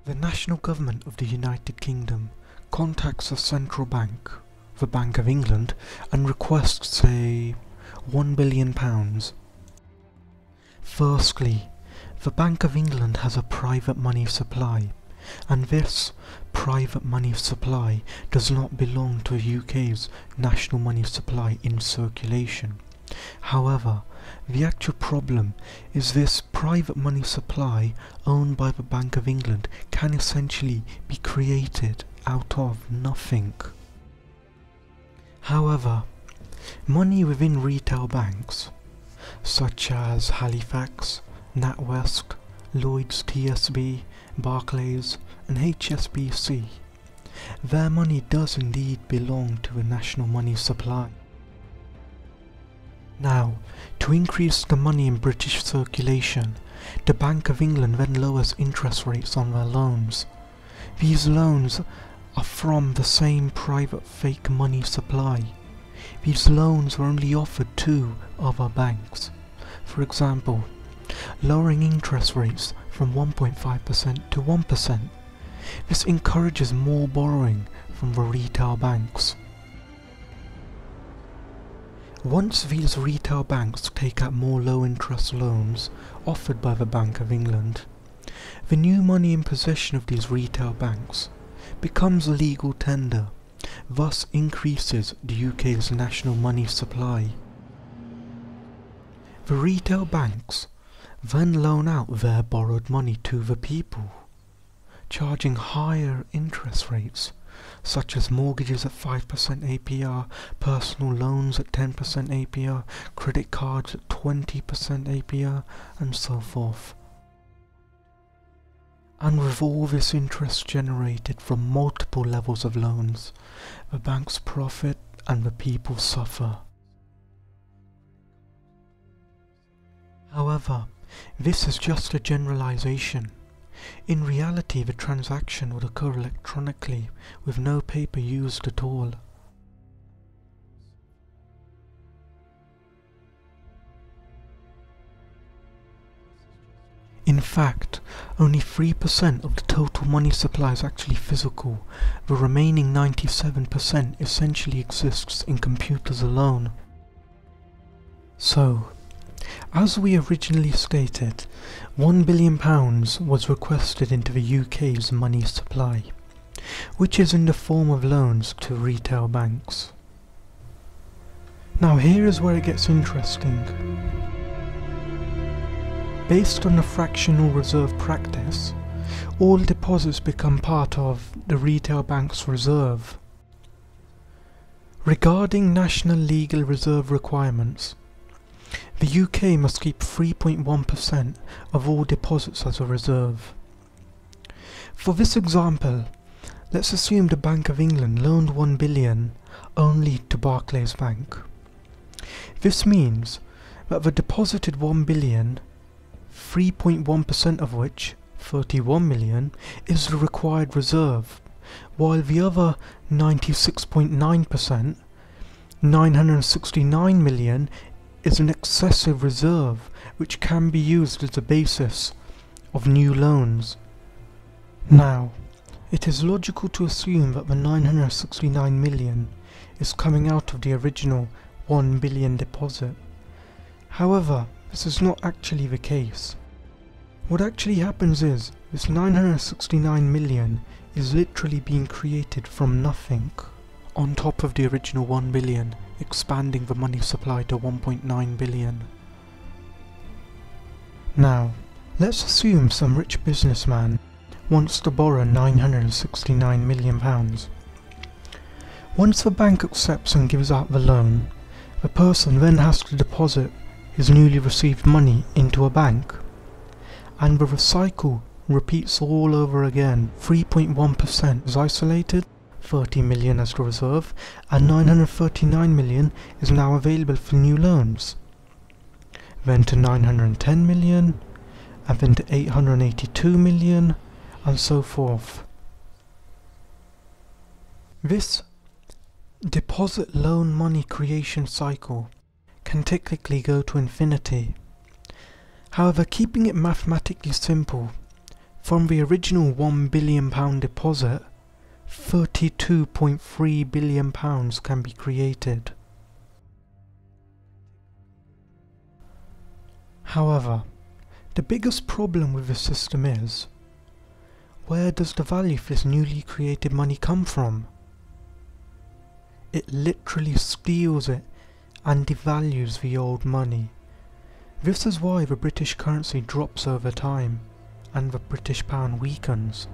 The national government of the United Kingdom contacts the central bank, the Bank of England, and requests, say, £1 billion. Firstly, the Bank of England has a private money supply, and this private money supply does not belong to the UK's national money supply in circulation. However, the actual problem is this private money supply owned by the Bank of England can essentially be created out of nothing. However, money within retail banks, such as Halifax, NatWest, Lloyds TSB, Barclays and HSBC, their money does indeed belong to a national money supply. Now, to increase the money in British circulation, the Bank of England then lowers interest rates on their loans. These loans are from the same private fake money supply. These loans were only offered to other banks. For example, lowering interest rates from 1.5% to 1%. This encourages more borrowing from the retail banks. Once these retail banks take out more low-interest loans offered by the Bank of England, the new money in possession of these retail banks becomes a legal tender, thus increases the UK's national money supply. The retail banks then loan out their borrowed money to the people, charging higher interest rates, such as mortgages at 5% APR, personal loans at 10% APR, credit cards at 20% APR, and so forth. And with all this interest generated from multiple levels of loans, the banks profit and the people suffer. However, this is just a generalization. In reality, the transaction would occur electronically, with no paper used at all. In fact, only 3% of the total money supply is actually physical. The remaining 97% essentially exists in computers alone. So, as we originally stated, £1 billion was requested into the UK's money supply, which is in the form of loans to retail banks. Now here is where it gets interesting. Based on the fractional reserve practice, all deposits become part of the retail bank's reserve. Regarding national legal reserve requirements, the UK must keep 3.1% of all deposits as a reserve. For this example, let's assume the Bank of England loaned £1 billion only to Barclays Bank. This means that the deposited £1 billion, 3.1% of which, £31 million, is the required reserve, while the other 96.9%, £969 million, is an excessive reserve which can be used as a basis of new loans. Now, it is logical to assume that the 969 million is coming out of the original 1 billion deposit. However, this is not actually the case. What actually happens is, this 969 million is literally being created from nothing, on top of the original 1 billion, expanding the money supply to 1.9 billion. Now, let's assume some rich businessman wants to borrow £969 million. Once the bank accepts and gives out the loan, the person then has to deposit his newly received money into a bank, and the cycle repeats all over again. 3.1% is isolated, 30 million as the reserve, and 939 million is now available for new loans. Then to 910 million, and then to 882 million, and so forth. This deposit loan money creation cycle can technically go to infinity. However, keeping it mathematically simple, From the original £1 billion deposit, £32.3 billion can be created. However, the biggest problem with the system is, where does the value for this newly created money come from? It literally steals it and devalues the old money. This is why the British currency drops over time and the British pound weakens.